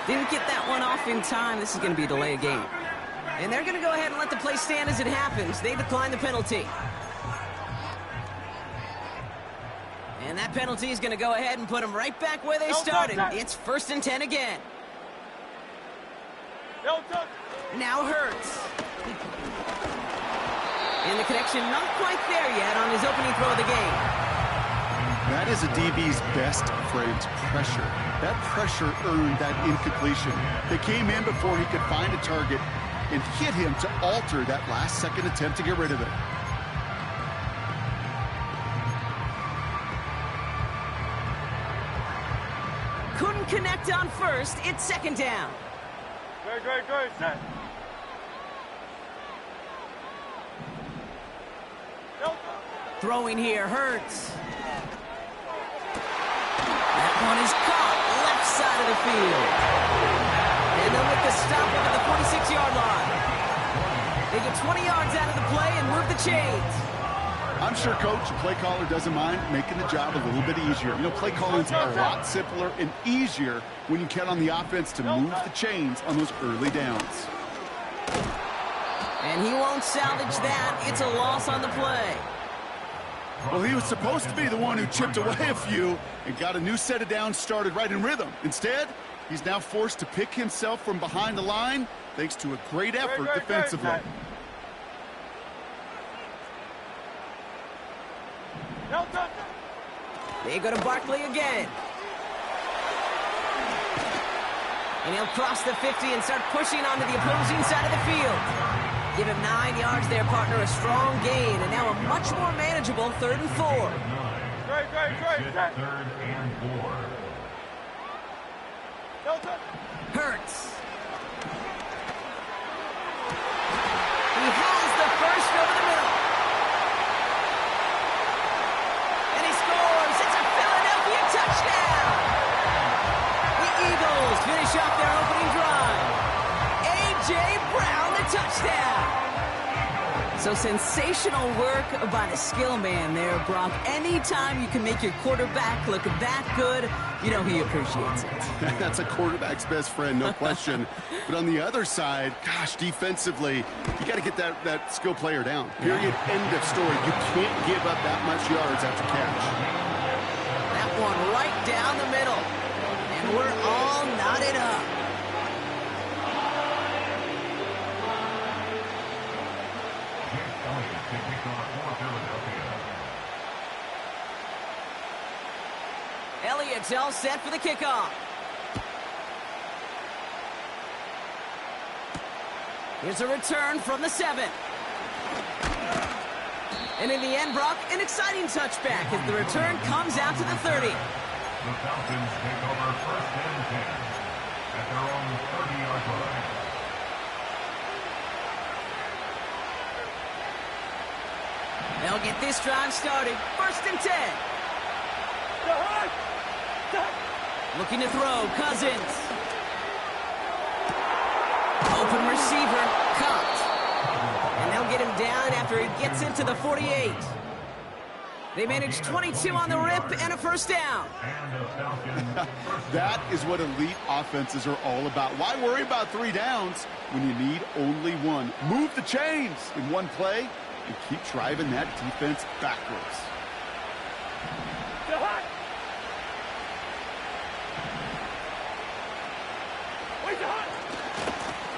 Didn't get that one off in time. This is going to be a delay of game. And they're going to go ahead and let the play stand as it happens. They decline the penalty. And that penalty is going to go ahead and put them right back where they started. It's 1st and 10 again. Now Hurts. And the connection not quite there yet on his opening throw of the game. That is a DB's best friend, pressure. That pressure earned that incompletion. They came in before he could find a target and hit him to alter that last-second attempt to get rid of it. Couldn't connect on first. It's 2nd down. Great. Set. Throwing here, Hurts. That one is caught, left side of the field. And they'll make a stop over the 46-yard line. They get 20 yards out of the play and move the chains. I'm sure Coach, the play caller, doesn't mind making the job a little bit easier. You know, play calling's a lot simpler and easier when you count on the offense to move the chains on those early downs. And he won't salvage that. It's a loss on the play. Well, he was supposed to be the one who chipped away a few and got a new set of downs started right in rhythm. Instead, he's now forced to pick himself from behind the line thanks to a great effort defensively. They go to Barkley again. And he'll cross the 50 and start pushing onto the opposing side of the field. Give him 9 yards there, partner. A strong gain. And now a much more manageable 3rd and 4. Great. 3rd and 4. Hurts. He has the first over the middle. And he scores. It's a Philadelphia touchdown. The Eagles finish off their opening drive. A.J. Brown, the touchdown. So sensational work by the skill man there, Brock. Anytime you can make your quarterback look that good, you know he appreciates it. That's a quarterback's best friend, no question. But on the other side, gosh, defensively, you got to get that skill player down. Period. End of story. You can't give up that much yards after catch. That one right down the middle. And we're all knotted up. Elliott's all set for the kickoff. Here's a return from the 7. And in the end, Brock, an exciting touchback as the return comes out to the 30. The Falcons take over 1st and 10 at their own 30-yard line. They'll get this drive started. 1st and 10. Looking to throw, Cousins. Open receiver, caught. And they'll get him down after he gets into the 48. They managed 22 on the rip and a 1st down. That is what elite offenses are all about. Why worry about 3 downs when you need only 1? Move the chains in one play and keep driving that defense backwards.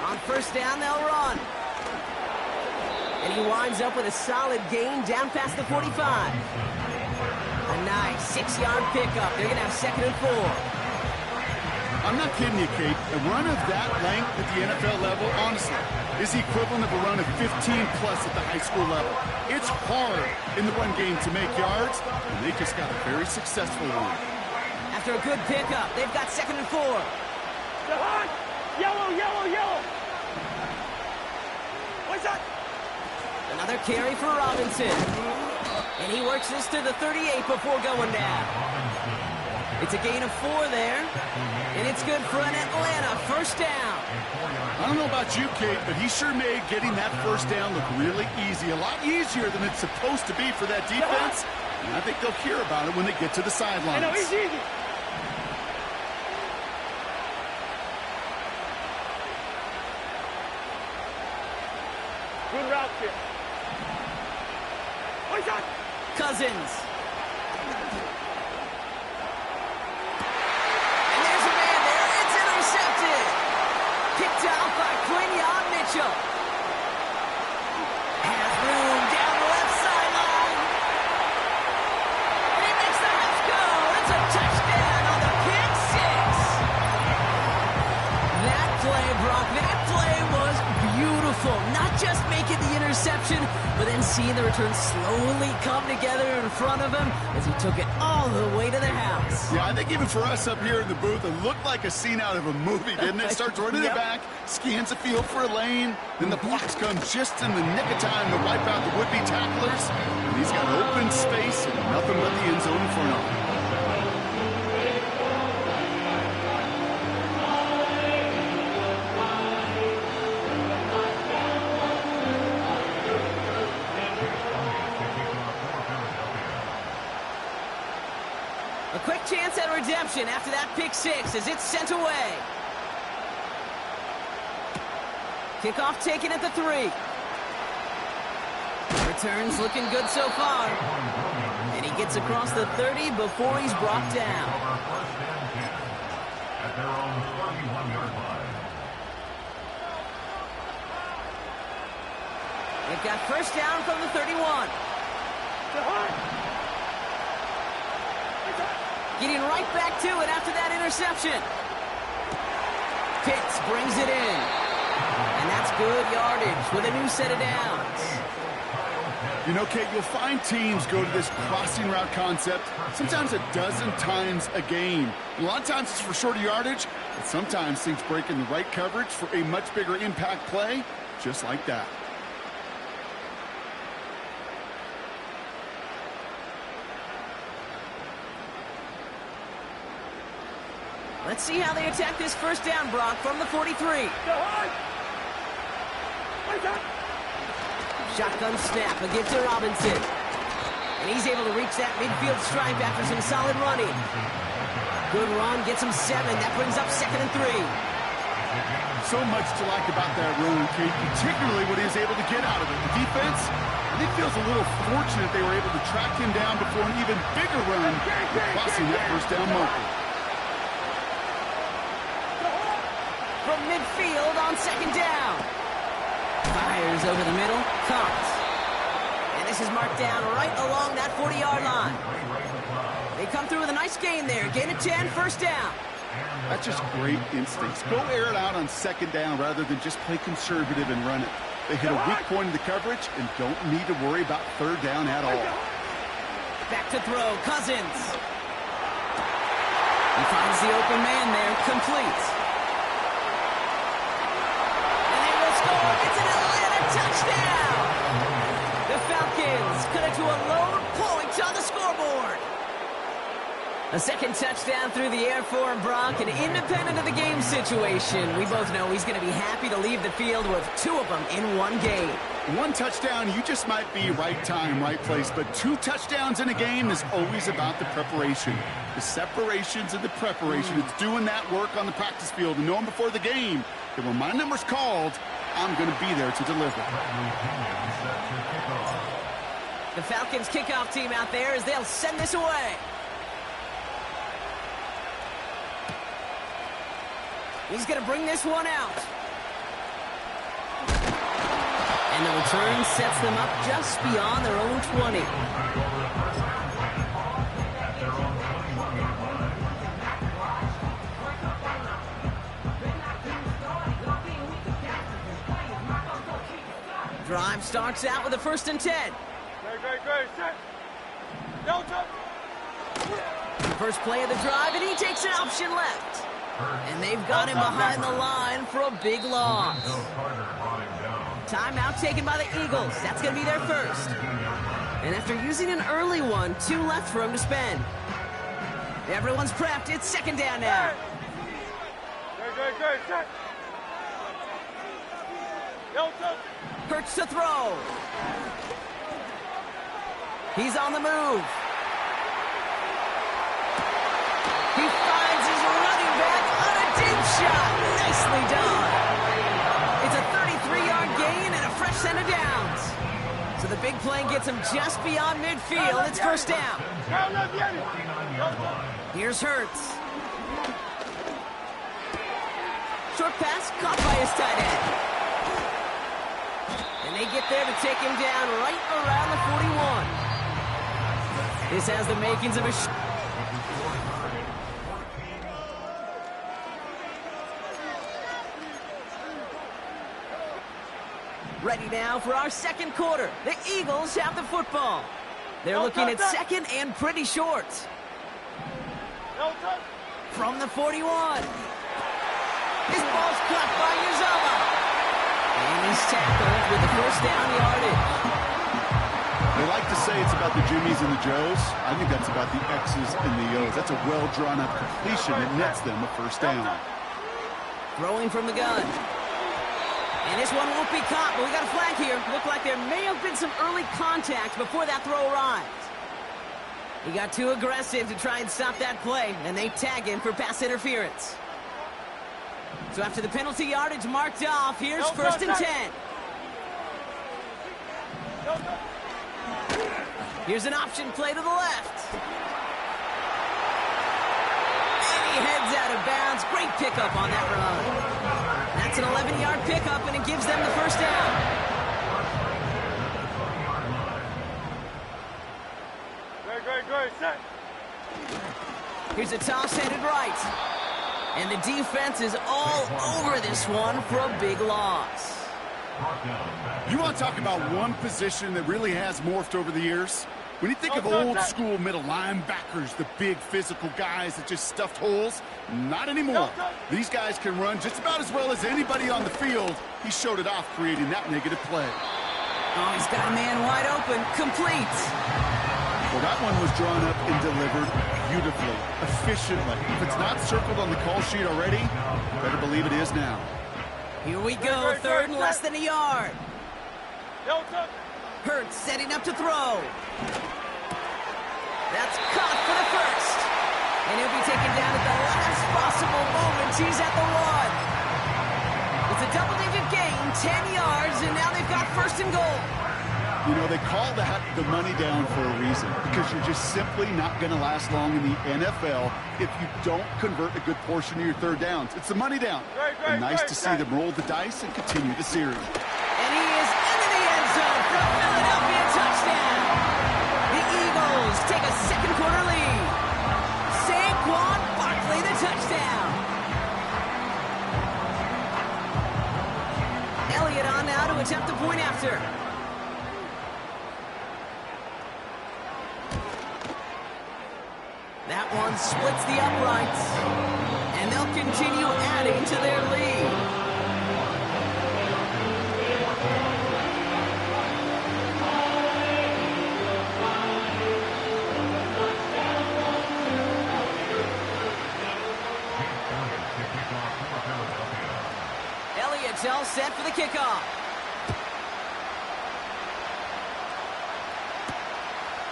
On 1st down, they'll run. And he winds up with a solid gain down past the 45. A nice 6-yard pickup. They're going to have 2nd and 4. I'm not kidding you, Kate. A run of that length at the NFL level, honestly, is the equivalent of a run of 15-plus at the high school level. It's hard in the run game to make yards, and they just got a very successful one. After a good pickup, they've got 2nd and 4. Yellow. What's that? Another carry for Robinson. And he works this to the 38 before going down. It's a gain of 4 there, and it's good for an Atlanta first down. I don't know about you, Kate, but he sure made getting that first down look really easy. A lot easier than it's supposed to be for that defense. And I think they'll hear about it when they get to the sidelines. I know, easy. Good route here. One shot. Cousins. And there's a man there. It's intercepted. Picked out by Quinyon Mitchell. Has room down the left sideline. And he makes the House go. It's a touchdown on the pick 6. That play, Brock, that play was beautiful. Not just making the interception, but then seeing the return slowly come together in front of him as he took it all the way to the house. Yeah, I think even for us up here in the booth, it looked like a scene out of a movie, didn't it? Starts running it back, scans the field for a lane, then the blocks come just in the nick of time to wipe out the would-be tacklers. And he's got open space and nothing but the end zone in front of him. A quick chance at redemption after that pick 6 as it's sent away. Kickoff taken at the 3. Returns looking good so far. And he gets across the 30 before he's brought down. At their own 31-yard line. They've got first down from the 31. Getting right back to it after that interception. Pitts brings it in. And that's good yardage with a new set of downs. You know, Kate, you'll find teams go to this crossing route concept sometimes a dozen times a game. A lot of times it's for shorter yardage, but sometimes things break in the right coverage for a much bigger impact play, just like that. Let's see how they attack this first down, Brock, from the 43. Shotgun snap, a give to Robinson. And he's able to reach that midfield stripe after some solid running. Good run, gets him 7. That brings up 2nd and 3. So much to like about that run, Kate, particularly what he was able to get out of it. The defense, I think, feels a little fortunate they were able to track him down before an even bigger run with crossing that first down marker. From midfield on 2nd down. Fires over the middle, caught. And this is marked down right along that 40-yard line. They come through with a nice gain there. Gain of 10, first down. That's just great instincts. Go air it out on 2nd down rather than just play conservative and run it. They hit a weak point in the coverage and don't need to worry about 3rd down at all. Back to throw, Cousins. He finds the open man there, complete. And they will score. It's an Atlanta touchdown. The Falcons cut it to a lone point on the scoreboard. A second touchdown through the air for Brock, and independent of the game situation, we both know he's going to be happy to leave the field with 2 of them in one game. 1 touchdown, you just might be right time, right place, but 2 touchdowns in a game is always about the preparation. The separations and the preparation. It's doing that work on the practice field and knowing before the game that when my number's called, I'm going to be there to deliver. The Falcons kickoff team out there as they'll send this away. He's going to bring this one out. And the return sets them up just beyond their own 20. Drive starts out with a 1st and 10. Great. Set. Don't touch. First play of the drive, and he takes an option left. And they've got him behind the line for a big loss. Timeout taken by the Eagles. That's going to be their first. And after using an early one, 2 left for him to spend. Everyone's prepped. It's second down now. Good. Set. Hurts to throw. He's on the move. He finds his running back on a deep shot. Nicely done. It's a 33-yard gain and a fresh set of downs. So the big play gets him just beyond midfield. It's first down. Here's Hurts. Short pass caught by his tight end. And they get there to take him down right around the 41. This has the makings of a... Ready now for our second quarter. The Eagles have the football. They're looking at second and pretty short. From the 41. His ball's caught by Uzomah. And he's tackled with the first down yardage. They like to say it's about the Jimmies and the Joes. I think that's about the X's and the O's. That's a well-drawn-up completion that nets them a first down. Throwing from the gun. And this one won't be caught, but we got a flag here. Looked like there may have been some early contact before that throw arrived. He got too aggressive to try and stop that play, and they tag him for pass interference. So after the penalty yardage marked off, here's first and 10. Here's an option play to the left. And he heads out of bounds. Great pickup on that run. That's an 11-yard pickup, and it gives them the first down. Good. Set. Here's a toss headed right. And the defense is all over this one for a big loss. You want to talk about one position that really has morphed over the years? When you think of old school middle linebackers, the big physical guys that just stuffed holes, not anymore. These guys can run just about as well as anybody on the field. He showed it off creating that negative play. Oh, he's got a man wide open, complete. Well, that one was drawn up and delivered beautifully, efficiently. If it's not circled on the call sheet already, better believe it is now. Here we go, third and less than a yard. Hurts setting up to throw. That's caught for the first. And he'll be taken down at the last possible moment. He's at the 1. It's a double-digit gain, 10 yards, and now they've got first and goal. You know, they call that the money down for a reason, because you're just simply not going to last long in the NFL if you don't convert a good portion of your third downs. It's the money down. And nice to see them roll the dice and continue the series. And he is into the end zone for a Philadelphia touchdown. The Eagles take a second quarter lead. Saquon Barkley the touchdown. Elliott on now to attempt the point after. That one splits the uprights, and they'll continue adding to their lead. Elliott's all set for the kickoff.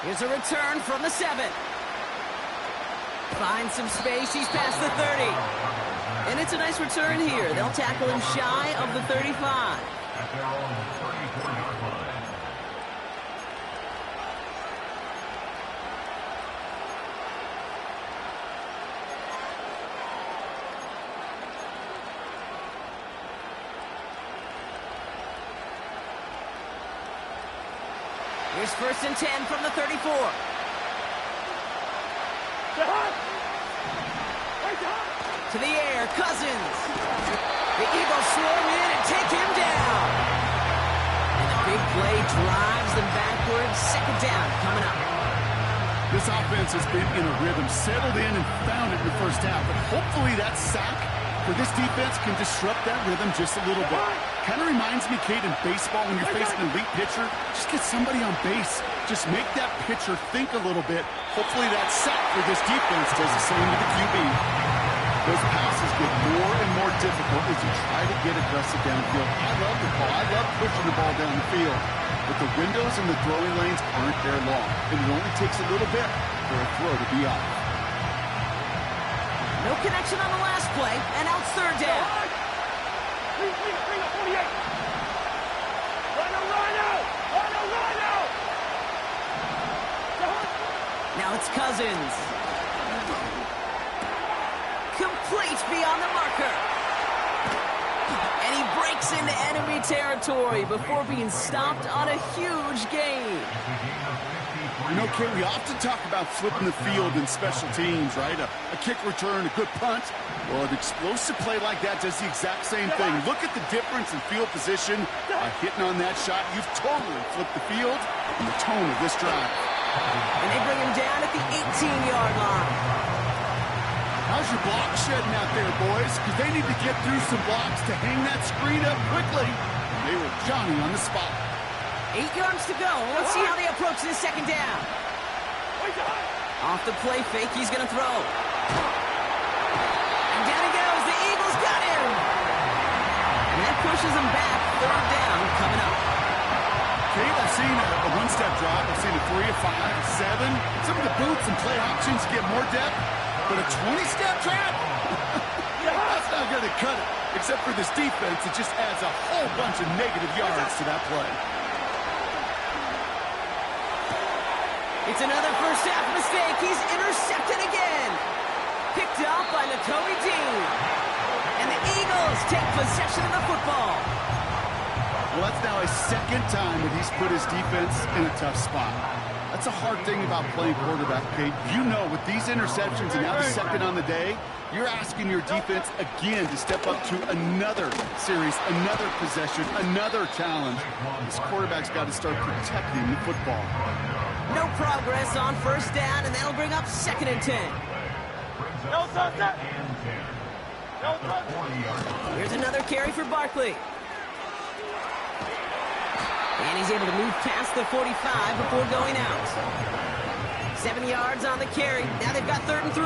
Here's a return from the 7. Finds some space, he's past the 30. And it's a nice return here. They'll tackle him shy of the 35. At their own 34-yard line. Here's first and 10 from the 34. To the air, Cousins. The Eagles swarm in and take him down. And the big play drives them backwards. Second down coming up. This offense has been in a rhythm, settled in and found it in the first half. But hopefully that sack for this defense can disrupt that rhythm just a little bit. Kind of reminds me, Kate, in baseball when you're facing an elite pitcher, just get somebody on base. Just make that pitcher think a little bit. Hopefully that set for this defense does the same to the QB. Those passes get more and more difficult as you try to get aggressive downfield. I love the ball. I love pushing the ball down the field. But the windows and the throwing lanes aren't there long. And it only takes a little bit for a throw to be off. No connection on the last play, and now it's third down. Bring up 48. Run out. Now it's Cousins. Complete beyond the marker. And he breaks into enemy territory before being stopped on a huge gain. You know, Kate, we often talk about flipping the field in special teams, right? A kick return, a good punt. Well, an explosive play like that does the exact same thing. Look at the difference in field position. By hitting on that shot, you've totally flipped the field and the tone of this drive. And they bring him down at the 18-yard line. How's your block shedding out there, boys? Because they need to get through some blocks to hang that screen up quickly. They were Johnny on the spot. 8 yards to go. Let's see how they approach this second down. Off the play fake, he's going to throw. And down he goes. The Eagles got him. And that pushes him back. Third down coming up. Kate, I've seen a one-step drop. I've seen a 3, a 5, a 7. Some of the boots and play options get more depth. But a 20-step trap? That's not going to cut it. Except for this defense, it just adds a whole bunch of negative yards to that play. It's another first half mistake. He's intercepted again. Picked up by Nakobe Dean. And the Eagles take possession of the football. Well, that's now a second time that he's put his defense in a tough spot. That's a hard thing about playing quarterback, Kate. You know, with these interceptions and now the second on the day, you're asking your defense again to step up to another series, another possession, another challenge. This quarterback's got to start protecting the football. No progress on first down, and that'll bring up 2nd and 10. No touch. Here's another carry for Barkley. And he's able to move past the 45 before going out. 7 yards on the carry. Now they've got 3rd and 3.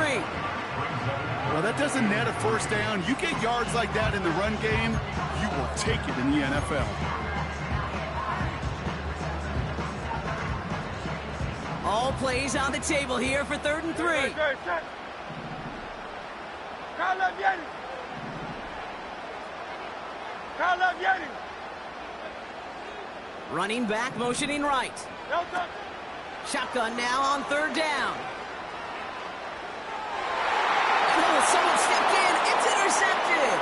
Well, that doesn't net a first down. You get yards like that in the run game, you will take it in the NFL. All plays on the table here for 3rd and 3. Running back, motioning right. Shotgun now on 3rd down. Oh, someone stepped in. It's intercepted.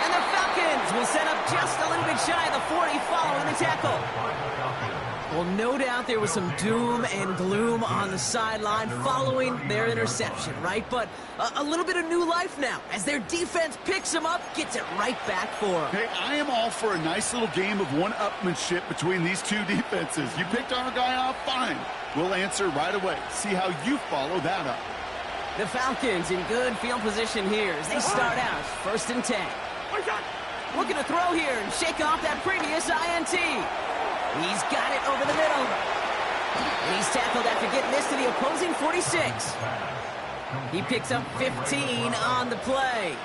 And the Falcons will set up just a little bit shy of the 40 following the tackle. Well, no doubt there was some doom and gloom on the sideline following their interception, right? But a little bit of new life now as their defense picks them up, gets it right back for them. Hey, I am all for a nice little game of one-upmanship between these two defenses. You picked our guy off, fine. We'll answer right away. See how you follow that up. The Falcons in good field position here as they start out 1st and 10. Looking to throw here and shake off that previous INT. He's got it over the middle. And he's tackled after getting this to the opposing 46. He picks up 15 on the play.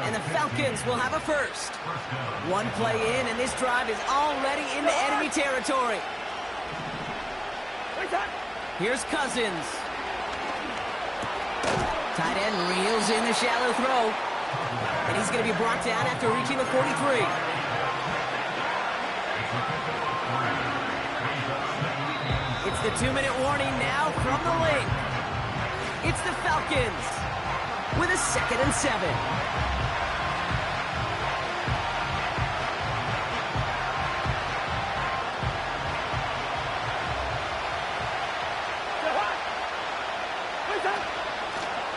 And the Falcons will have a first. One play in, and this drive is already into enemy territory. Here's Cousins. Tight end reels in the shallow throw. And he's going to be brought down after reaching the 43. It's the 2-minute warning now from the link. It's the Falcons with a 2nd and 7.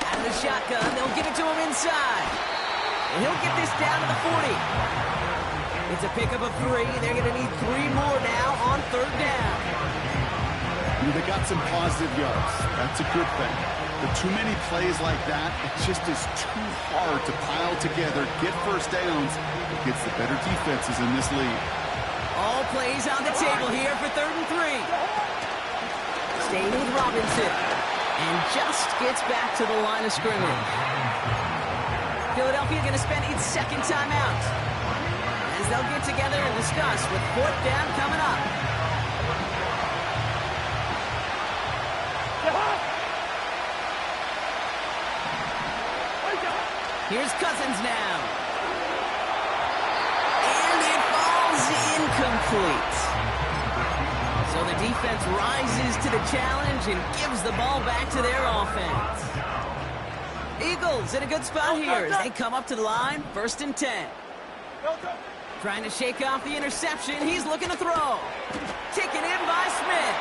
Out of the shotgun, they'll give it to him inside. And he'll get this down to the 40. It's a pickup of 3. They're going to need 3 more now on 3rd down. They got some positive yards. That's a good thing. But too many plays like that, it just is too hard to pile together, get first downs against the better defenses in this league. All plays on the table here for 3rd and 3. Staying with Robinson. And just gets back to the line of scrimmage. Philadelphia going to spend its 2nd timeout as they'll get together and discuss with 4th down coming up. Here's Cousins now. And it falls incomplete. So the defense rises to the challenge and gives the ball back to their offense. Eagles in a good spot here as they come up to the line, 1st and 10. Trying to shake off the interception. He's looking to throw. Taken in by Smith.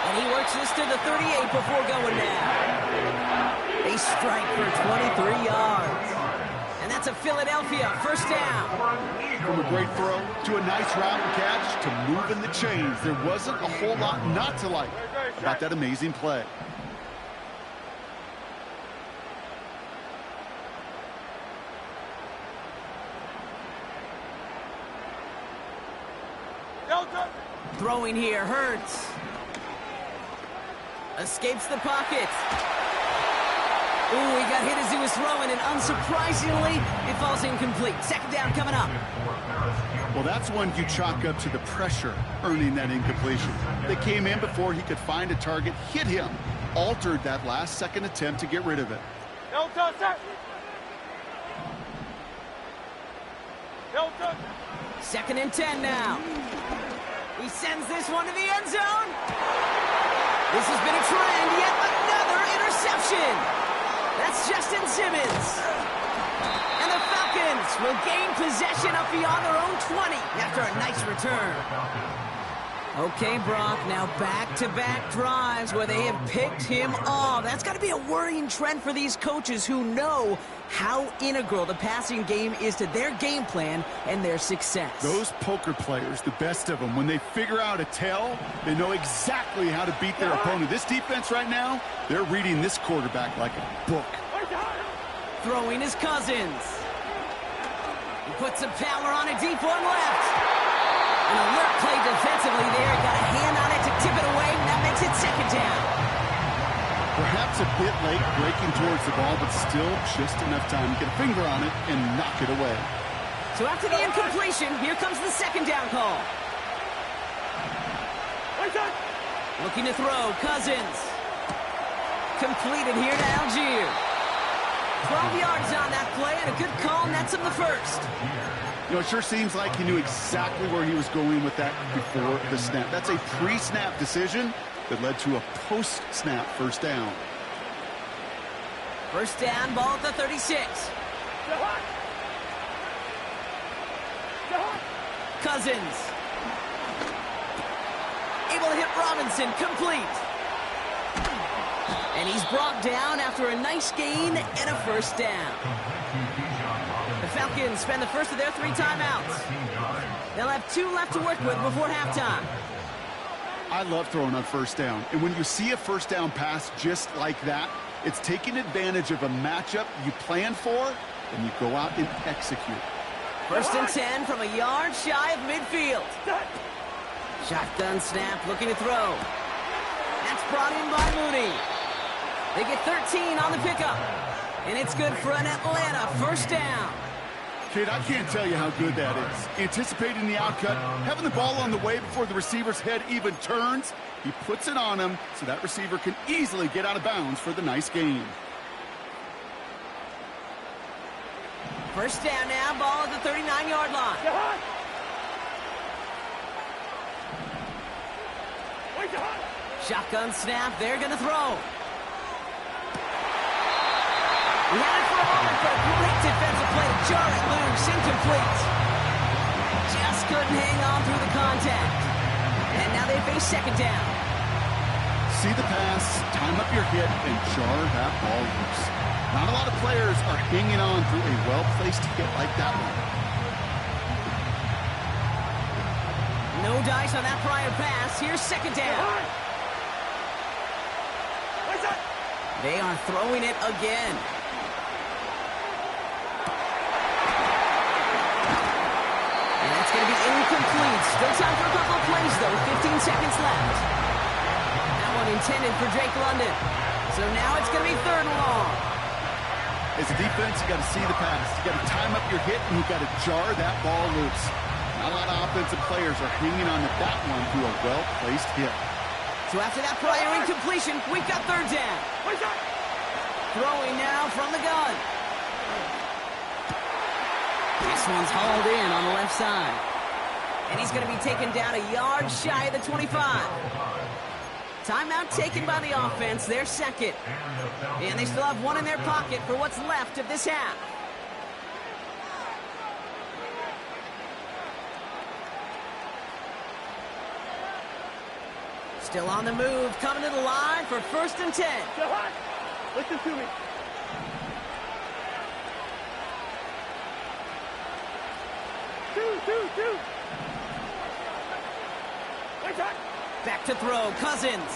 And he works this to the 38 before going down. They strike for 23 yards. And that's a Philadelphia 1st down. From a great throw to a nice route and catch to moving the chains. There wasn't a whole lot not to like about that amazing play. Throwing here, Hurts. Escapes the pocket. Ooh, he got hit as he was throwing, and unsurprisingly, it falls incomplete. 2nd down coming up. Well, that's one you chalk up to the pressure earning that incompletion. They came in before he could find a target, hit him, altered that last-second attempt to get rid of it. 2nd and 10 now. He sends this one to the end zone. This has been a trend, yet another interception. That's Justin Simmons. And the Falcons will gain possession up beyond their own 20 after a nice return. Okay, Brock, now back-to-back drives where they have picked him off. That's got to be a worrying trend for these coaches who know how integral the passing game is to their game plan and their success. Those poker players, the best of them, when they figure out a tell, they know exactly how to beat their opponent. This defense right now, they're reading this quarterback like a book. Throwing his Cousins. He puts some power on a deep one left. An alert play defensively there. Got a hand on it to tip it away. That makes it 2nd down. Perhaps a bit late breaking towards the ball, but still just enough time to get a finger on it and knock it away. So after the incompletion, here comes the 2nd down call. Looking to throw, Cousins. Completed here to Algier. 12 yards on that play, and a good call nets him the 1st. You know, it sure seems like he knew exactly where he was going with that before the snap. That's a pre-snap decision that led to a post-snap 1st down. 1st down, ball at the 36. Cousins. Able to hit Robinson, complete. And he's brought down after a nice gain and a 1st down. The Falcons spend the first of their 3 timeouts. They'll have 2 left to work with before halftime. I love throwing on 1st down. And when you see a 1st down pass just like that, it's taking advantage of a matchup you plan for, and you go out and execute. 1st and 10 from a yard shy of midfield. Shotgun snap, looking to throw. That's brought in by Mooney. They get 13 on the pickup. And it's good for an Atlanta 1st down. Kid, I can't tell you how good that is. Anticipating the outcut, having the ball on the way before the receiver's head even turns, he puts it on him so that receiver can easily get out of bounds for the nice gain. 1st down now, ball at the 39-yard line. Shotgun snap, they're going to throw. He had it for a moment, but a great defensive play to jar it loose, incomplete. Just couldn't hang on through the contact. And now they face 2nd down. See the pass, time up your hit, and jar that ball loose. Not a lot of players are hanging on through a well-placed hit like that one. No dice on that prior pass. Here's 2nd down. They are throwing it again. And that's going to be incomplete. Still time for a couple of plays, though. 15 seconds left. That one intended for Drake London. So now it's going to be 3rd and long. As a defense, you got to see the pass. You got to time up your hit, and you got to jar that ball loose. Not a lot of offensive players are hanging on to that one through a well-placed hit. So after that prior incompletion, we've got 3rd down. Throwing now from the gun. This one's hauled in on the left side. And he's going to be taken down a yard shy of the 25. Timeout taken by the offense, their 2nd. And they still have one in their pocket for what's left of this half. Still on the move, coming to the line for 1st and 10. Listen to me. Two. Back to throw, Cousins.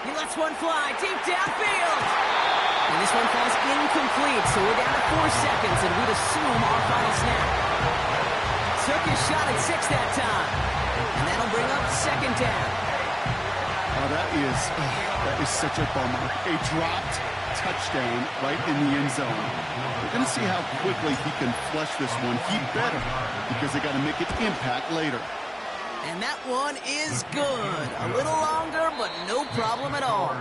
He lets one fly deep downfield. And this one falls incomplete, so we're down to 4 seconds, and we'd assume our final snap. Took his shot at 6 that time. And that'll bring up 2nd down. Oh, that is such a bummer. A dropped touchdown right in the end zone. We're going to see how quickly he can flush this one. He better, because they got to make it impact later. And that one is good. A little longer, but no problem at all.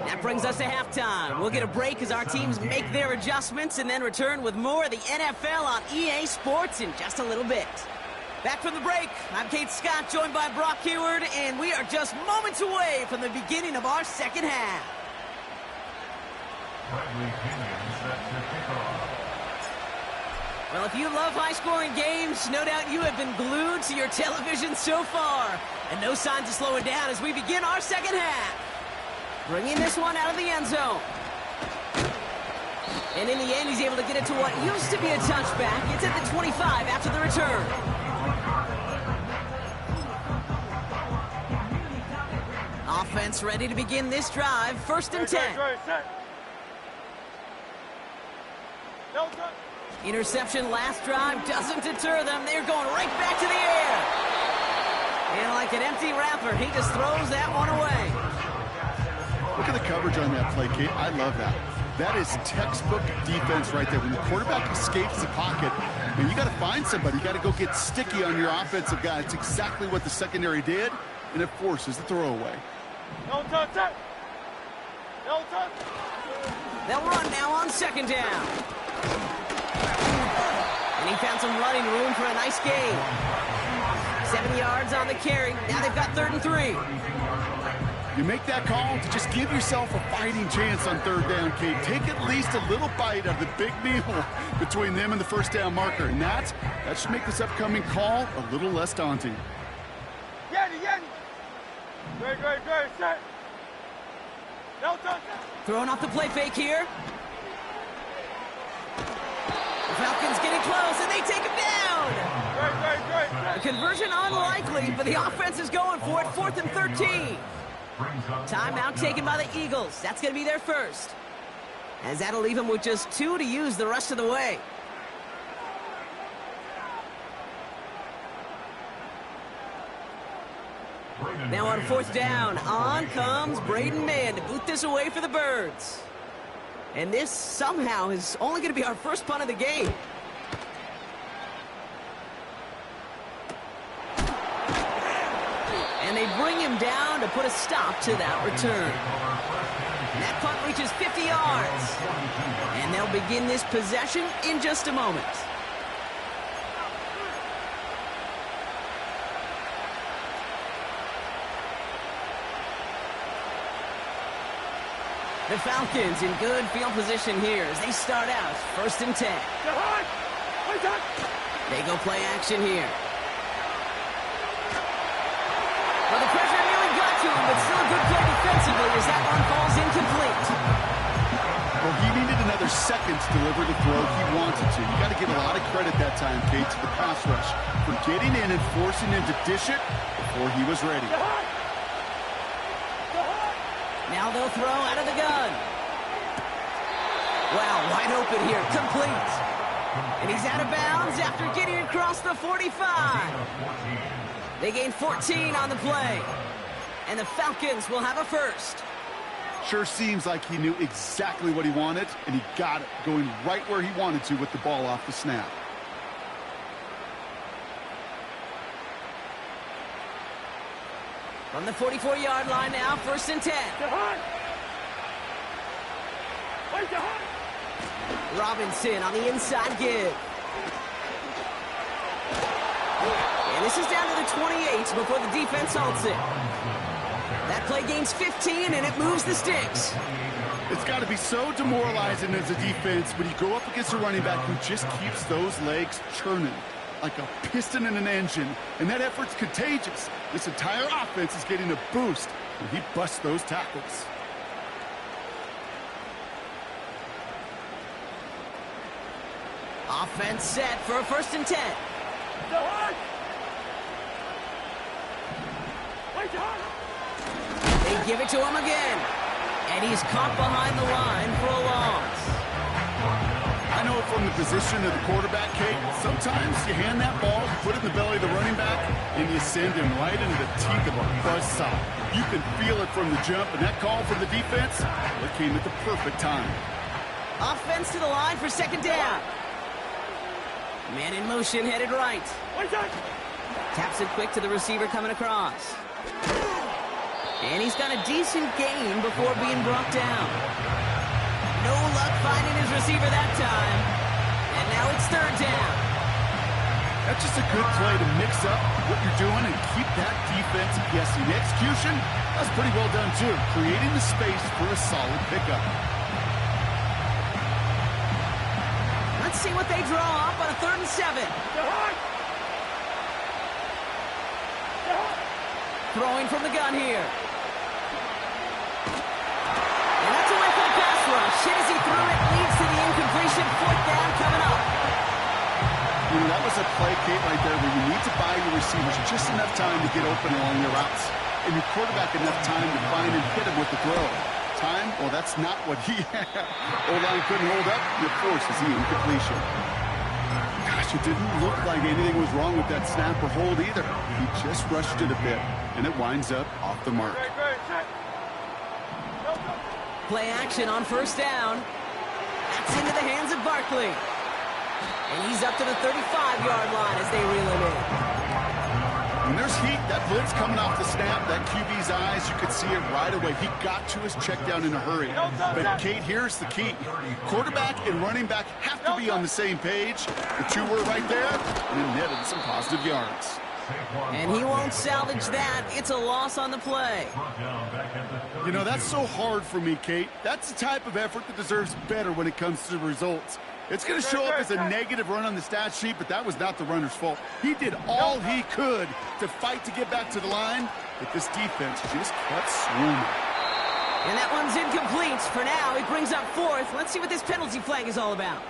That brings us to halftime. We'll get a break as our teams make their adjustments and then return with more of the NFL on EA Sports in just a little bit. Back from the break, I'm Kate Scott, joined by Brock Hayward, and we are just moments away from the beginning of our 2nd half. Well, if you love high-scoring games, no doubt you have been glued to your television so far. And no signs of slowing down as we begin our 2nd half. Bringing this one out of the end zone. And in the end, he's able to get it to what used to be a touchback. It's at the 25 after the return. Offense ready to begin this drive. 1st and 10. Interception last drive doesn't deter them. They're going right back to the air. And like an empty wrapper, he just throws that one away. Look at the coverage on that play, Kate. I love that. That is textbook defense right there. When the quarterback escapes the pocket, and you got to find somebody. You got to go get sticky on your offensive guy. It's exactly what the secondary did, and it forces the throwaway. No touch it. No touch. They'll run now on 2nd down. And he found some running room for a nice gain. 7 yards on the carry. Now they've got 3rd and 3. You make that call to just give yourself a fighting chance on 3rd down, Kate. Take at least a little bite of the big meal between them and the 1st down marker. And that should make this upcoming call a little less daunting. Great, set. No touch. Throwing off the play fake here. The Falcons getting close, and they take him down. Great. A conversion unlikely, but the offense is going for it. 4th and 13. Timeout taken by the Eagles. That's going to be their 1st. As that'll leave them with just 2 to use the rest of the way. Now on 4th down, on comes Braden Mann to boot this away for the Birds. And this somehow is only going to be our 1st punt of the game. And they bring him down to put a stop to that return. And that punt reaches 50 yards. And they'll begin this possession in just a moment. The Falcons in good field position here as they start out 1st and 10. They go play action here. Well, the pressure nearly got to him, but still a good play defensively as that one falls incomplete. Well, he needed another second to deliver the throw he wanted to. You got to give a lot of credit that time, Kate, to the pass rush for getting in and forcing him to dish it before he was ready. Now Now they'll throw out of the gun. Wow, wide open here, complete. And he's out of bounds after getting across the 45. They gain 14 on the play. And the Falcons will have a first. Sure seems like he knew exactly what he wanted, and he got it, going right where he wanted to with the ball off the snap. From the 44-yard line now, 1st and 10. Robinson on the inside give. And this is down to the 28 before the defense halts it. That play gains 15, and it moves the sticks. It's got to be so demoralizing as a defense when you go up against a running back who just keeps those legs churning like a piston in an engine, and that effort's contagious. This entire offense is getting a boost when he busts those tackles. Offense set for a 1st and 10. They give it to him again. And he's caught behind the line for a loss. I know from the position of the quarterback, Kate, sometimes you hand that ball, put it in the belly of the running back, and you send him right into the teeth of a buzzsaw. You can feel it from the jump, and that call from the defense, it came at the perfect time. Offense to the line for 2nd down. Man in motion, headed right. Taps it quick to the receiver coming across. And he's got a decent gain before being brought down. No luck finding his receiver that time. And now it's 3rd down. That's just a good play to mix up what you're doing and keep that defense guessing. The execution, that's pretty well done too, creating the space for a solid pickup. Let's see what they draw up on a 3rd and 7. Throwing from the gun here. And that's away from the pass rush. Hit as he threw it, leads to the incompletion. 4th down coming up. You know, that was a play, Kate, right there where you need to buy your receivers just enough time to get open along your routes. And your quarterback enough time to find and hit him with the throw. Time? Well, that's not what he had. O-line couldn't hold up, and of course, it's the incompletion. Gosh, it didn't look like anything was wrong with that snap or hold either. He just rushed it a bit, and it winds up off the mark. Play action on 1st down. That's into the hands of Barkley. And he's up to the 35-yard line as they reel him in. When there's heat, that blitz coming off the snap, that QB's eyes, you could see it right away. He got to his check down in a hurry. But, Kate, here's the key. Quarterback and running back have to be on the same page. The two were right there, and it netted some positive yards. And he won't salvage that. It's a loss on the play. You know, that's so hard for me, Kate. That's the type of effort that deserves better when it comes to the results. It's going to show up as a negative run on the stat sheet, but that was not the runner's fault. He did all he could to fight to get back to the line, but this defense just kept swarming. And that one's incomplete. For now, he brings up 4th. Let's see what this penalty flag is all about.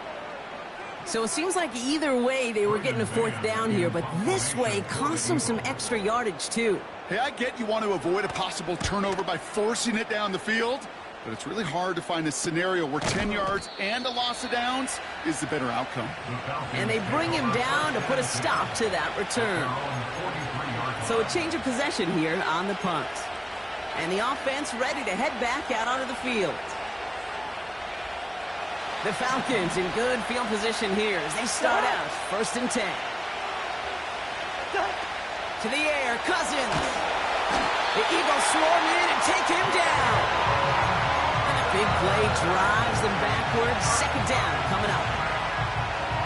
So it seems like either way they were getting a 4th down here, but this way cost them some extra yardage too. Hey, I get you want to avoid a possible turnover by forcing it down the field, but it's really hard to find a scenario where 10 yards and a loss of downs is the better outcome. And they bring him down to put a stop to that return. So a change of possession here on the punt. And the offense ready to head back out onto the field. The Falcons in good field position here as they start out 1st and 10. To the air, Cousins. The Eagles swarm in and take him down. And a big play drives them backwards. 2nd down coming up.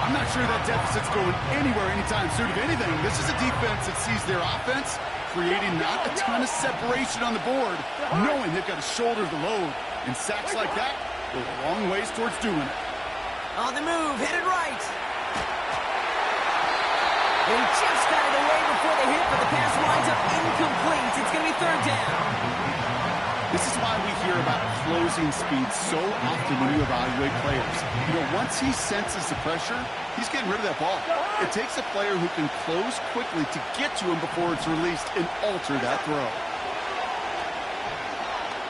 I'm not sure that deficit's going anywhere anytime soon. If anything, this is a defense that sees their offense creating not a ton of separation on the board, knowing they've got to shoulder the load. And sacks like that go a long ways towards doing it. On the move, headed right. They just got it away before the hit, but the pass winds up incomplete. It's going to be 3rd down. This is why we hear about closing speed so often when you evaluate players. You know, once he senses the pressure, he's getting rid of that ball. It takes a player who can close quickly to get to him before it's released and alter that throw.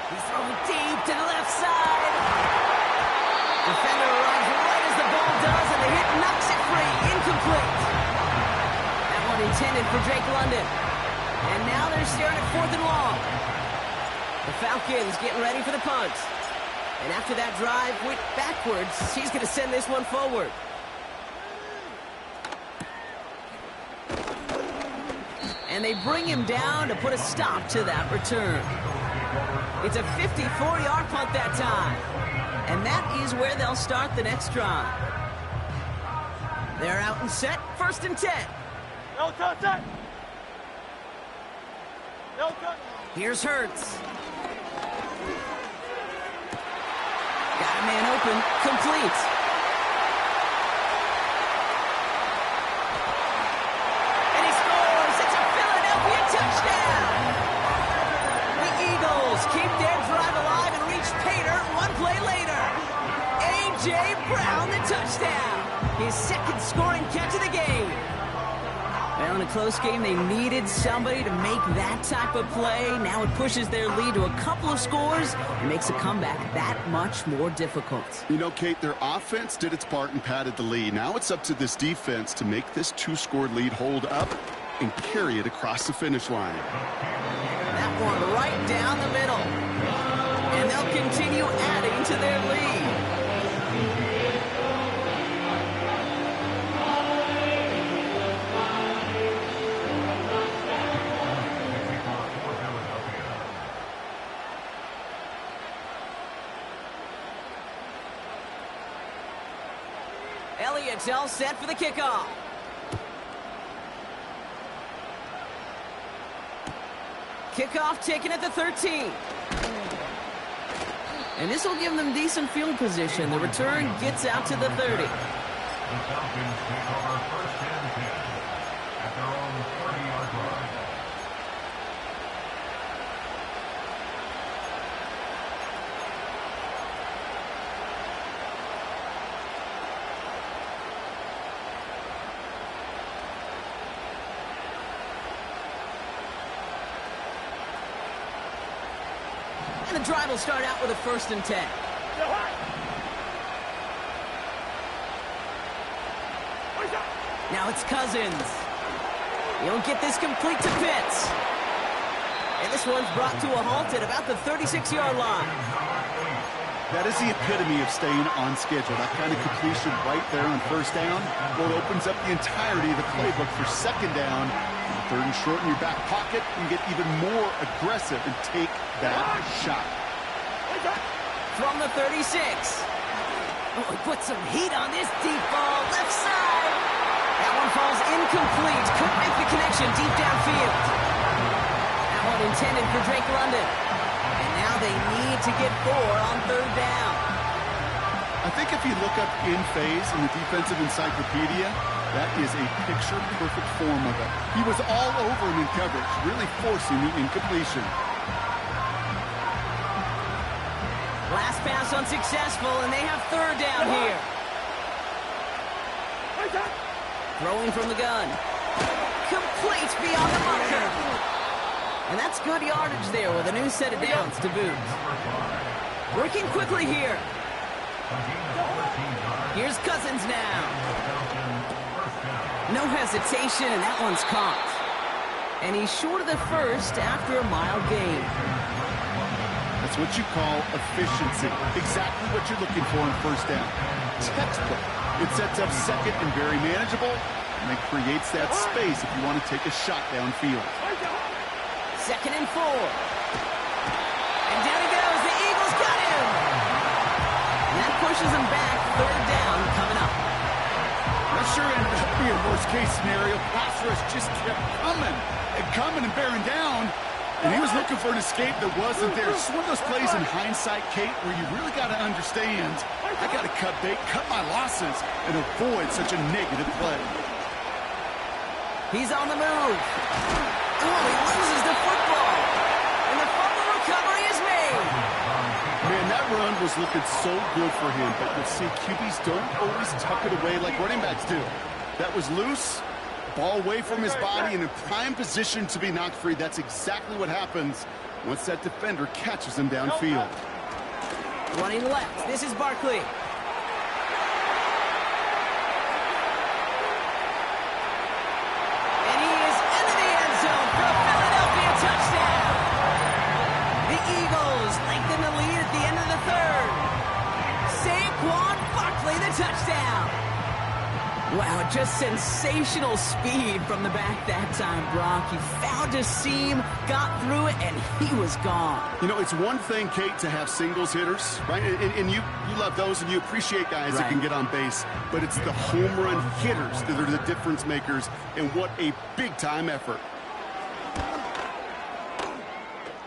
He's throwing free, incomplete. That one intended for Drake London. And now they're staring at 4th and long. The Falcons getting ready for the punt. And after that drive went backwards, he's going to send this one forward. And they bring him down to put a stop to that return. It's a 54-yard punt that time. And that is where they'll start the next drive. They're out and set, 1st and 10. No contact. No contact. Here's Hurts. Got a man open, complete. And he scores! It's a Philadelphia touchdown! The Eagles keep their drive alive and reach Pater 1 play later. A.J. Brown, the touchdown! His 2nd scoring catch of the game. Well, in a close game, they needed somebody to make that type of play. Now it pushes their lead to a couple of scores and makes a comeback that much more difficult. You know, Kate, their offense did its part and padded the lead. Now it's up to this defense to make this 2-score lead hold up and carry it across the finish line. That one right down the middle. And they'll continue adding to their lead. Elliott's all set for the kickoff. Kickoff taken at the 13. And this will give them decent field position. The return gets out to the 30. The Falcons take over 1st and 10 at their own 30-yard line. And the drive will start out with a 1st and 10. Now it's Cousins. You don't get this complete to Pitts. And this one's brought to a halt at about the 36-yard line. That is the epitome of staying on schedule. That kind of completion right there on 1st down, well, it opens up the entirety of the playbook for 2nd down. 3rd and short in your back pocket, you get even more aggressive and take that shot. From the 36. Oh, he put some heat on this deep ball, left side. That one falls incomplete. Couldn't make the connection deep downfield. That one intended for Drake London. And now they need to get 4 on 3rd down. I think if you look up in phase in the defensive encyclopedia, that is a picture-perfect form of it. He was all over him in coverage, really forcing the incompletion. Last pass unsuccessful, and they have 3rd down here. Throwing from the gun. Complete beyond the marker. And that's good yardage there with a new set of downs to boot. Working quickly here. Here's Cousins now. No hesitation, and that one's caught. And he's short of the 1st after a mile gain. That's what you call efficiency. Exactly what you're looking for on 1st down. Textbook. It sets up 2nd and very manageable, and it creates that space if you want to take a shot downfield. 2nd and 4. And down he goes. The Eagles got him. And that pushes him back. 3rd down coming up. That sure ended up being a worst-case scenario. Pass rush just kept coming and bearing down. And he was looking for an escape that wasn't there. It's one of those plays in hindsight, Kate, where you really got to understand, I got to cut bait, cut my losses, and avoid such a negative play. He's on the move. Oh, he loses the football. And the fumble recovery is made. Man, that run was looking so good for him, but you'll see QBs don't always tuck it away like running backs do. That was loose. Ball away from his body and in prime position to be knocked free. That's exactly what happens once that defender catches him downfield. Running left. This is Barkley. Wow, just sensational speed from the back that time, Brock. He found a seam, got through it, and he was gone. You know, it's one thing, Kate, to have singles hitters, right? And you love those, and you appreciate guys that can get on base. But it's the home run hitters that are the difference makers, and what a big-time effort.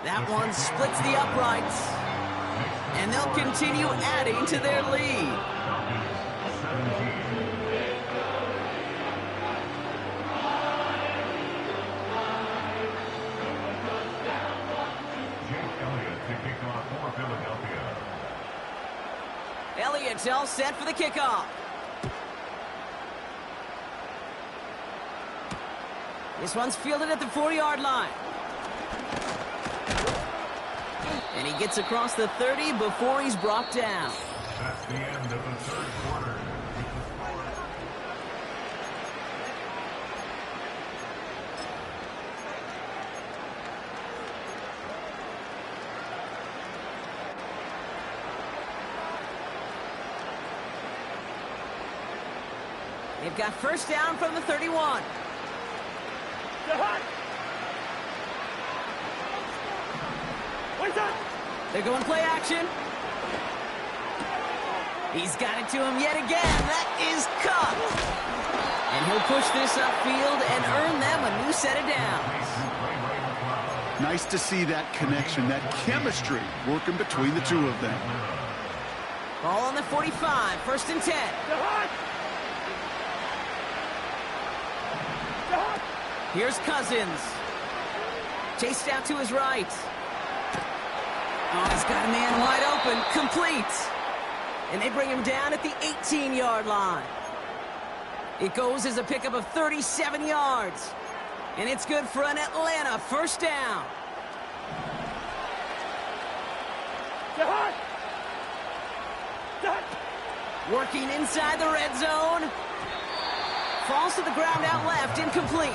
That one splits the uprights, and they'll continue adding to their lead. Elliott's all set for the kickoff. This one's fielded at the 4-yard line. And he gets across the 30 before he's brought down. That's the end of the third quarter. They've got first down from the 31. They're going play action. He's got it to him yet again. That is caught. And he'll push this upfield and earn them a new set of downs. Nice to see that connection, that chemistry working between the two of them. Ball on the 45, first and 10. Here's Cousins. Chased out to his right. Oh, he's got a man wide open. Complete. And they bring him down at the 18-yard line. It goes as a pickup of 37 yards. And it's good for an Atlanta first down. Working inside the red zone. Falls to the ground out left, incomplete.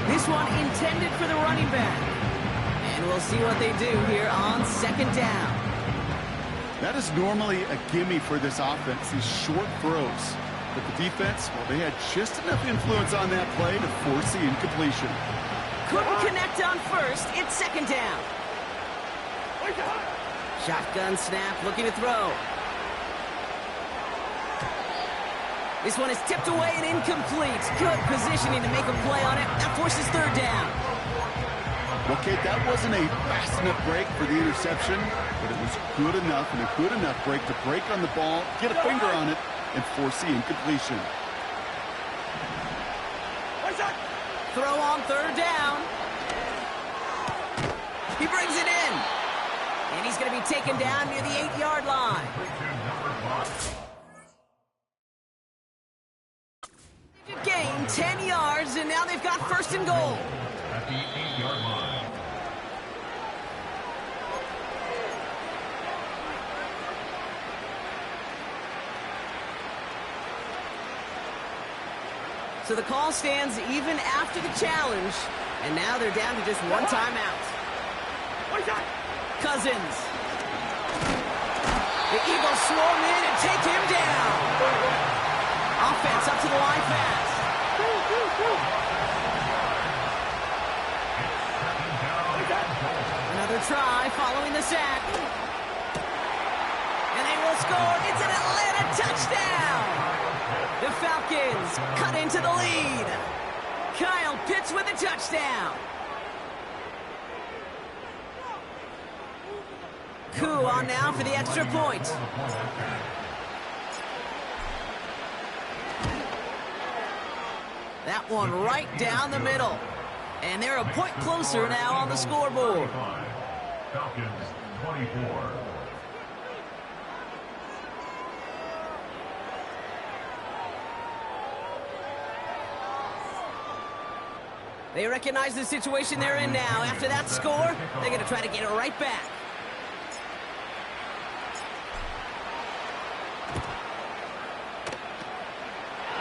This one intended for the running back. And we'll see what they do here on second down. That is normally a gimme for this offense, these short throws. But the defense, well, they had just enough influence on that play to force the incompletion. Couldn't connect on first. It's second down. Shotgun snap, looking to throw. This one is tipped away and incomplete. Good positioning to make a play on it. That forces third down. Well, Kate, that wasn't a fast enough break for the interception, but it was good enough and a good enough break to break on the ball, get a finger on it, and force the incompletion. Throw on third down. He brings it in. And he's going to be taken down near the 8-yard line. Gain 10 yards, and now they've got first and goal. At the 8-yard line. So the call stands even after the challenge, and now they're down to just one timeout. Cousins. The Eagles swarm in and take him down. Offense up to the line fast. Another try following the sack. And they will score. It's an Atlanta touchdown. The Falcons cut into the lead. Kyle Pitts with a touchdown. Koo on now for the extra point. That one right down the middle. And they're a point closer now on the scoreboard. Falcons 24. They recognize the situation they're in now. After that score, they're going to try to get it right back.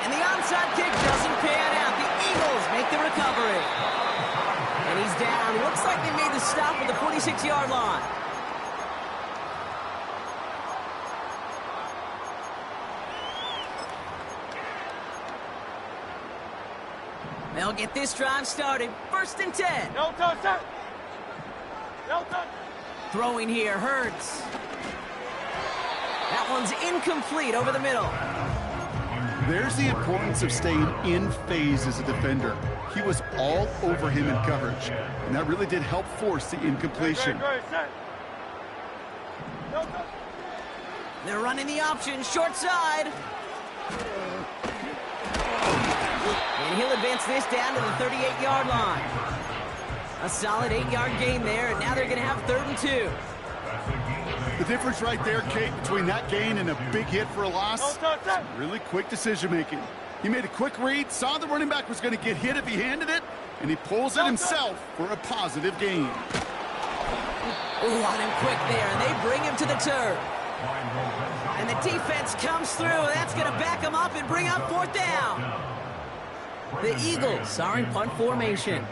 And the onside kick doesn't pan out. The Eagles make the recovery. And he's down. Looks like they made the stop at the 46-yard line. They'll get this drive started. 1st and 10. No touch, touch. No touch. Throwing here hurts. That one's incomplete over the middle. There's the importance of staying in phase as a defender. He was all over him in coverage, and that really did help force the incompletion. Great, set. No touch. They're running the option, short side. And he'll advance this down to the 38-yard line. A solid 8-yard gain there, and now they're going to have 3rd and 2. The difference right there, Kate, between that gain and a big hit for a loss, No touch, touch. really quick decision-making. He made a quick read, saw the running back was going to get hit if he handed it, and he pulls it himself for a positive gain. Ooh, on him quick there, and they bring him to the turf. And the defense comes through, and that's going to back him up and bring up 4th down. The Eagles are in punt formation.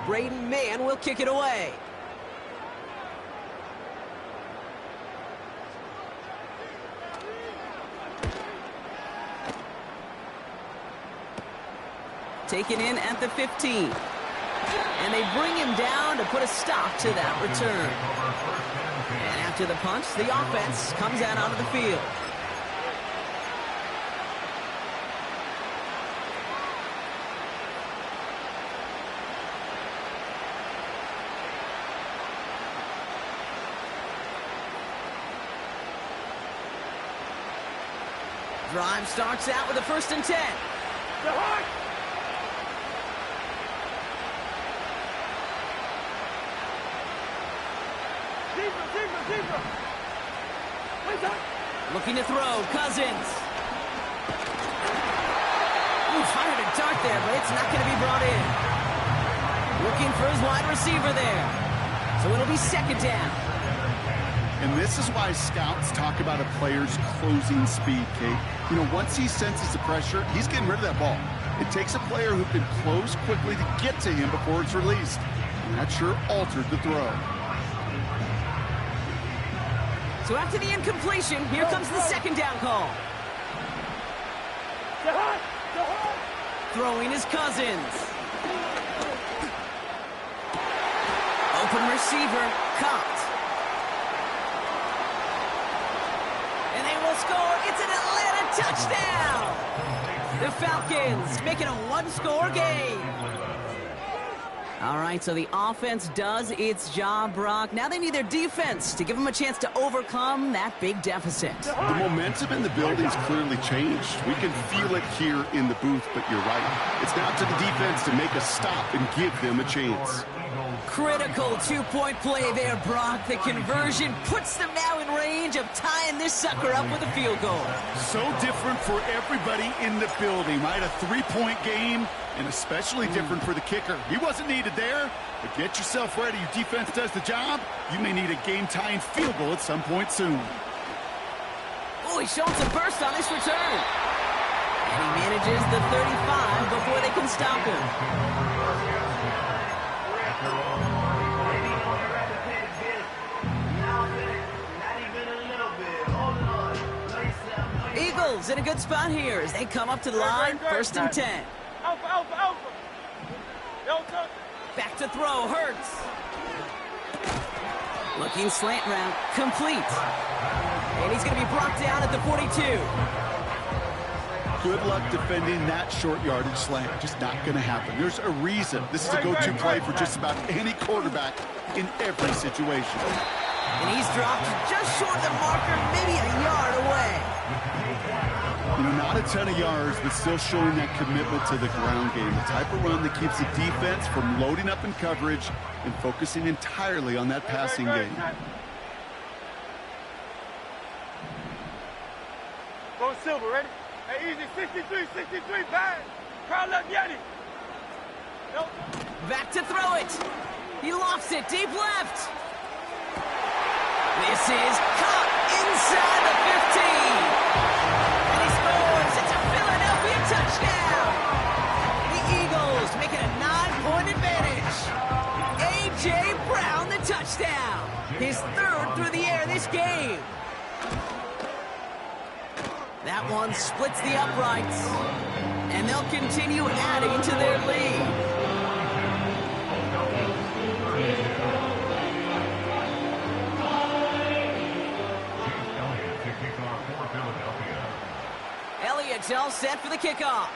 Braden Mann will kick it away. Taken in at the 15. And they bring him down to put a stop to that return. And after the punch, the offense comes out onto the field. Drive starts out with a 1st and 10. The high. Deeper. Looking to throw, Cousins. Ooh, fired a dart there, but it's not going to be brought in. Looking for his wide receiver there. So it'll be 2nd down. And this is why scouts talk about a player's closing speed, Kate. You know, once he senses the pressure, he's getting rid of that ball. It takes a player who can close quickly to get to him before it's released. And that sure altered the throw. So after the incompletion, here comes the 2nd down call. The high. Throwing is Cousins. Open receiver, caught. And they will score. It's an Atlanta touchdown. The Falcons make it a 1-score game. All right, so the offense does its job, Brock. Now they need their defense to give them a chance to overcome that big deficit. The momentum in the building's clearly changed. We can feel it here in the booth, but you're right. It's now to the defense to make a stop and give them a chance. Critical 2-point play there, Brock. The conversion puts them now in range of tying this sucker up with a field goal. So different for everybody in the building, right? A 3-point game, and especially different for the kicker. He wasn't needed there, but get yourself ready. Your defense does the job. You may need a game-tying field goal at some point soon. Oh, he's showing some burst on this return. And he manages the 35 before they can stop him. Eagles in a good spot here as they come up to the line. 1st and 10. Alpha. No touch. Back to throw, Hurts. Looking slant route, complete. And he's going to be brought down at the 42. Good luck defending that short yardage slant. Just not going to happen. There's a reason. This is a go-to play for just about any quarterback in every situation. And he's dropped just short of the marker, maybe a yard away. You know, not a ton of yards, but still showing that commitment to the ground game. The type of run that keeps the defense from loading up in coverage and focusing entirely on that passing game. Go Silver, ready? Hey, easy, 63, pass. Crowd left, Yeti. No. Back to throw it. He lofts it deep left. This is caught inside the 15. And he scores. It's a Philadelphia touchdown. The Eagles make it a 9-point advantage. A.J. Brown, the touchdown. His 3rd through the air this game. That one splits the uprights. And they'll continue adding to their lead. Elliott's all set for the kickoff.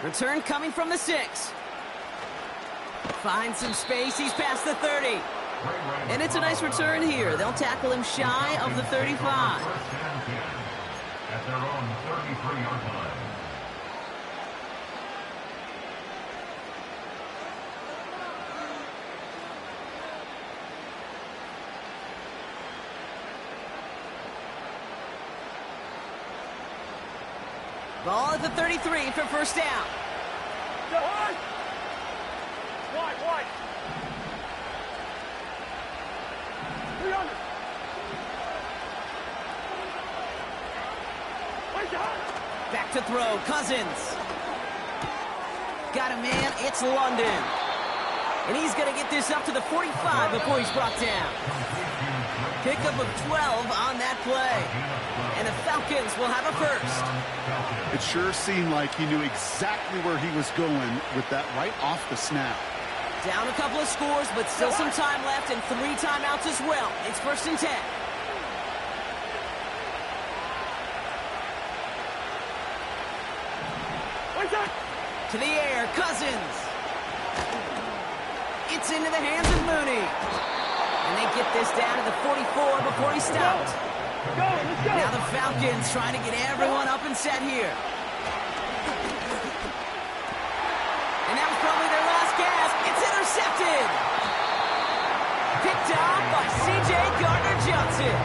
Return coming from the 6. Finds some space. He's past the 30. And it's a nice return here. They'll tackle him shy of the 35. At their own 33-yard line. Ball at the 33 for first down. Wide. Back to throw, Cousins. Got a man, it's London. And he's going to get this up to the 45 before he's brought down. Pickup of 12 on that play. And the Falcons will have a first. It sure seemed like he knew exactly where he was going with that right off the snap. Down a couple of scores, but still some time left and 3 timeouts as well. It's 1st and 10. To the air, Cousins. It's into the hands of Mooney. And they get this down to the 44 before he stopped. Let's go. Now the Falcons trying to get everyone up and set here. And that was probably their last gasp. It's intercepted. Picked off by C.J. Gardner-Johnson.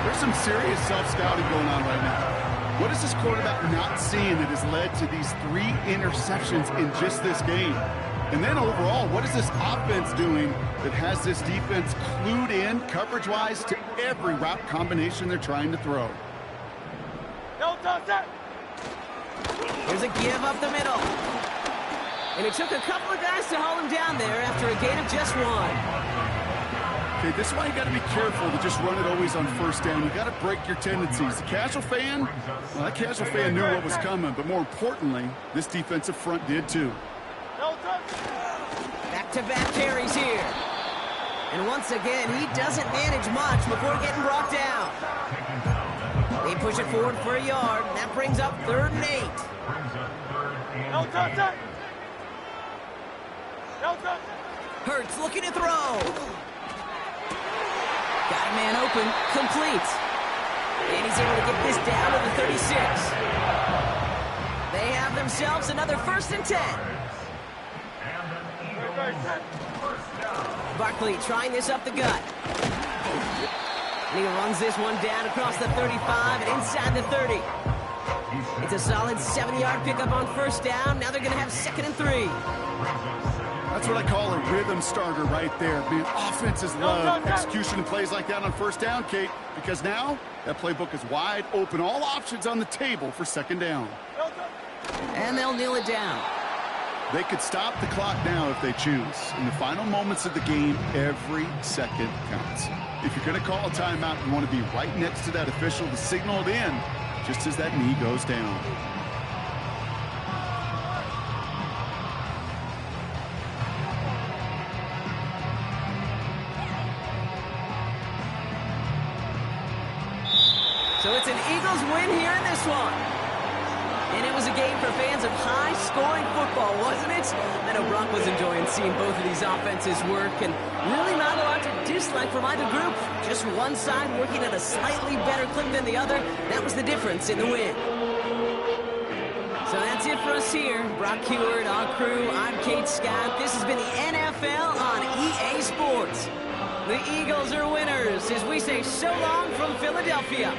There's some serious self-scouting going on right now. What is this quarterback not seeing that has led to these 3 interceptions in just this game? And then overall, what is this offense doing that has this defense clued in coverage-wise to every route combination they're trying to throw? Don't touch that. There's a give up the middle. And it took a couple of guys to hold him down there after a gain of just 1. Okay, this is why you got to be careful to just run it always on first down. You got to break your tendencies. The casual fan, well, that casual fan knew what was coming, but more importantly, this defensive front did too. Back-to-back carries here. And once again, he doesn't manage much before getting brought down. They push it forward for a yard. That brings up 3rd and 8. Don't touch that. Don't touch that. Hurts looking to throw. Got a man open, complete. And he's able to get this down to the 36. They have themselves another 1st and 10. Barkley trying this up the gut. And he runs this one down across the 35 and inside the 30. It's a solid 7-yard pickup on first down. Now they're going to have 2nd and 3. That's what I call a rhythm starter right there. Man, offenses love execution and plays like that on first down, Kate, because now that playbook is wide open. All options on the table for 2nd down. And they'll kneel it down. They could stop the clock now if they choose. In the final moments of the game, every second counts. If you're going to call a timeout, you want to be right next to that official to signal it in just as that knee goes down. So it's an Eagles win here in this one. And it was a game for fans of high-scoring football, wasn't it? I know Brock was enjoying seeing both of these offenses work, and really not a lot to dislike from either group. Just one side working at a slightly better clip than the other. That was the difference in the win. So that's it for us here. Brock Huard, our crew, I'm Kate Scott. This has been the NFL on EA Sports. The Eagles are winners as we say so long from Philadelphia.